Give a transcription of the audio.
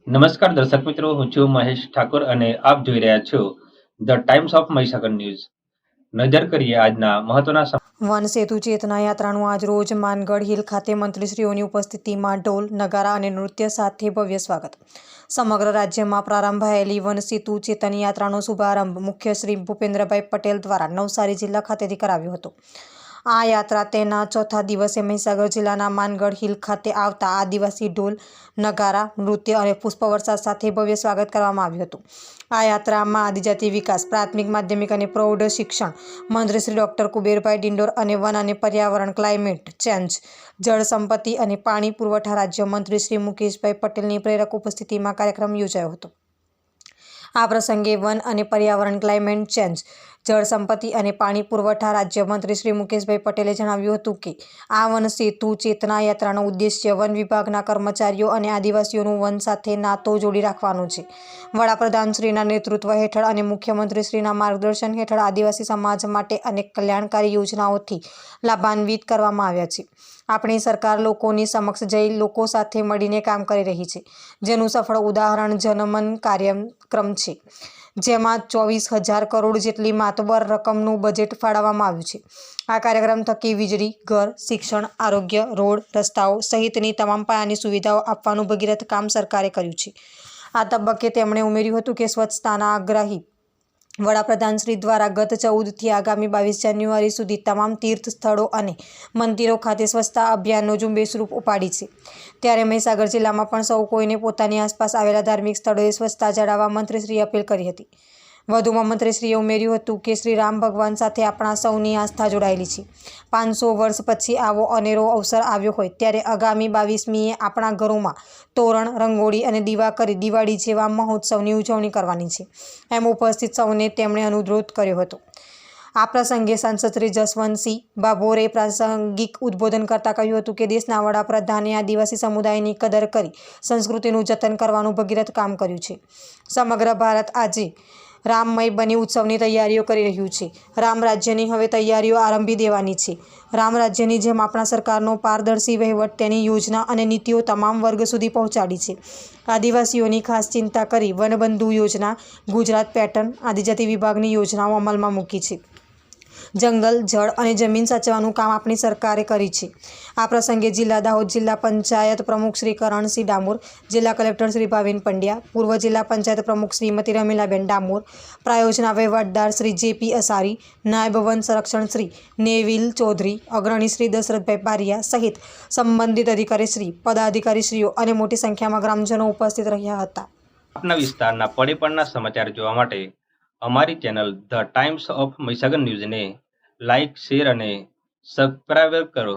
નમસ્કાર દર્શક મિત્રો, હું છું મહેશ ઠાકોર અને આપ જોઈ રહ્યા છો the times of Mahisagar news. નજર કરીએ આજના મહત્વના વન સેતુ ચેતના યાત્રાનું આજ રોજ માનગઢ હિલ ખાતે મંત્રીશ્રીઓની ઉપસ્થિતિમાં ઢોલ, નગારા અને નૃત્ય સાથે ભવ્ય સ્વાગત. સમગ્ર રાજ્યમાં પ્રારંભાયેલી વન સેતુ ચેતન યાત્રાનો શુભારંભ મુખ્ય શ્રી ભૂપેન્દ્રભાઈ પટેલ દ્વારા નવસારી જિલ્લા ખાતેથી કરાવ્યો હતો. આ યાત્રા તેના ચોથા દિવસે મહીસાગર જિલ્લાના માનગઢ હિલ ખાતે આવતા આદિવાસી ઢોલ, નગારા, નૃત્ય અને પુષ્પવર્ષા સાથે ભવ્ય સ્વાગત કરવામાં આવ્યું હતું. આ યાત્રામાં આદિજાતિ વિકાસ, પ્રાથમિક, માધ્યમિક અને પ્રૌઢ શિક્ષણ મંત્રી શ્રી ડૉક્ટર કુબેરભાઈ ડિંડોર અને વન અને પર્યાવરણ, ક્લાઇમેટ ચેન્જ, જળ સંપત્તિ અને પાણી પુરવઠા રાજ્ય મંત્રી શ્રી મુકેશભાઈ પટેલની પ્રેરક ઉપસ્થિતિમાં કાર્યક્રમ યોજાયો હતો. આ પ્રસંગે વન અને પર્યાવરણ, ક્લાઇમેટ ચેન્જ, જળ સંપત્તિ અને પાણી પુરવઠા રાજ્યમંત્રી શ્રી મુકેશભાઈ પટેલે જણાવ્યું હતું કે આ વન સેતુ ચેતના યાત્રાનો ઉદ્દેશ્ય વન વિભાગના કર્મચારીઓ અને આદિવાસીઓનું વન સાથે નાતો જોડી રાખવાનો છે. વડાપ્રધાનશ્રીના નેતૃત્વ હેઠળ અને મુખ્યમંત્રીશ્રીના માર્ગદર્શન હેઠળ આદિવાસી સમાજ માટે અનેક કલ્યાણકારી યોજનાઓથી લાભાન્વિત કરવામાં આવ્યા છે. આપણી સરકાર લોકોની સમક્ષ જઈ લોકો સાથે મળીને કામ કરી રહી છે, જેનું સફળ ઉદાહરણ જનમન કાર્યક્રમ છે, જેમાં 24,000 કરોડ જેટલી માતબર રકમનું બજેટ ફાળવવામાં આવ્યું છે. આ કાર્યક્રમ થકી વીજળી, ઘર, શિક્ષણ, આરોગ્ય, રોડ, રસ્તાઓ સહિતની તમામ પાયાની સુવિધાઓ આપવાનું ભગીરથ કામ સરકારે કર્યું છે. આ તબક્કે તેમણે ઉમેર્યું હતું કે સ્વચ્છતાના આગ્રહી વડાપ્રધાનશ્રી દ્વારા ગત 14થી આગામી 22 જાન્યુઆરી સુધી તમામ તીર્થ સ્થળો અને મંદિરો ખાતે સ્વચ્છતા અભિયાનનો ઝુંબેશ રૂપ ઉપાડી છે. ત્યારે મહીસાગર જિલ્લામાં પણ સૌ કોઈને પોતાની આસપાસ આવેલા ધાર્મિક સ્થળોએ સ્વચ્છતા જાળવવા મંત્રીશ્રીએ અપીલ કરી હતી. વધુમાં મંત્રીશ્રીએ ઉમેર્યું હતું કે શ્રી રામ ભગવાન સાથે આપણા સૌની આસ્થા જોડાયેલી છે. 500 વર્ષ પછી આવો અનેરો અવસર આવ્યો હોય ત્યારે આગામી 22મીએ આપણા ઘરોમાં તોરણ, રંગોળી અને દીવા કરી દિવાળી જેવા મહોત્સવની ઉજવણી કરવાની છે, એમ ઉપસ્થિત સૌને તેમણે અનુરોધ કર્યો હતો. આ પ્રસંગે સાંસદ શ્રી જસવંતસિંહ ભાભોરે પ્રાસંગિક ઉદ્બોધન કરતાં કહ્યું હતું કે દેશના વડાપ્રધાને આદિવાસી સમુદાયની કદર કરી સંસ્કૃતિનું જતન કરવાનું ભગીરથ કામ કર્યું છે. સમગ્ર ભારત આજે રામમય બની ઉત્સવની તૈયારીઓ કરી રહ્યું છે. રામ રાજ્યની હવે તૈયારીઓ આરંભી દેવાની છે. રામ રાજ્યની જેમ આપણા સરકારનો પારદર્શી વહીવટ તેની યોજના અને નીતિઓ તમામ વર્ગ સુધી પહોંચાડી છે. આદિવાસીઓની ખાસ ચિંતા કરી વનબંધુ યોજના, ગુજરાત પેટર્ન, આદિજાતિ વિભાગની યોજનાઓ અમલમાં મૂકી છે. જંગલ, જળ અને જમીન સાચવવાનું કામ આપણી સરકારે કરી છે. આ પ્રસંગે દાહોદ જિલ્લા પંચાયત પ્રમુખ શ્રી કરણસિંહ ડામોર, જિલ્લા કલેક્ટર શ્રી ભાવિન પંડ્યા, પૂર્વ જિલ્લા પંચાયત પ્રમુખ શ્રીમતી રમીલાબેન ડામોર, પ્રાયોજના વહીવટદાર શ્રી જે.પી. અસારી, નાયબ વન સંરક્ષણ શ્રી નેવિલ ચૌધરી, અગ્રણી શ્રી દશરથભાઈ બારિયા સહિત સંબંધિત અધિકારીશ્રી, પદાધિકારીશ્રીઓ અને મોટી સંખ્યામાં ગ્રામજનો ઉપસ્થિત રહ્યા હતા. આપના વિસ્તારના પડે સમાચાર જોવા માટે અમારી channel the times of Mahisagar ન્યૂઝને લાઇક, શેર અને સબસ્ક્રાઇબ કરો.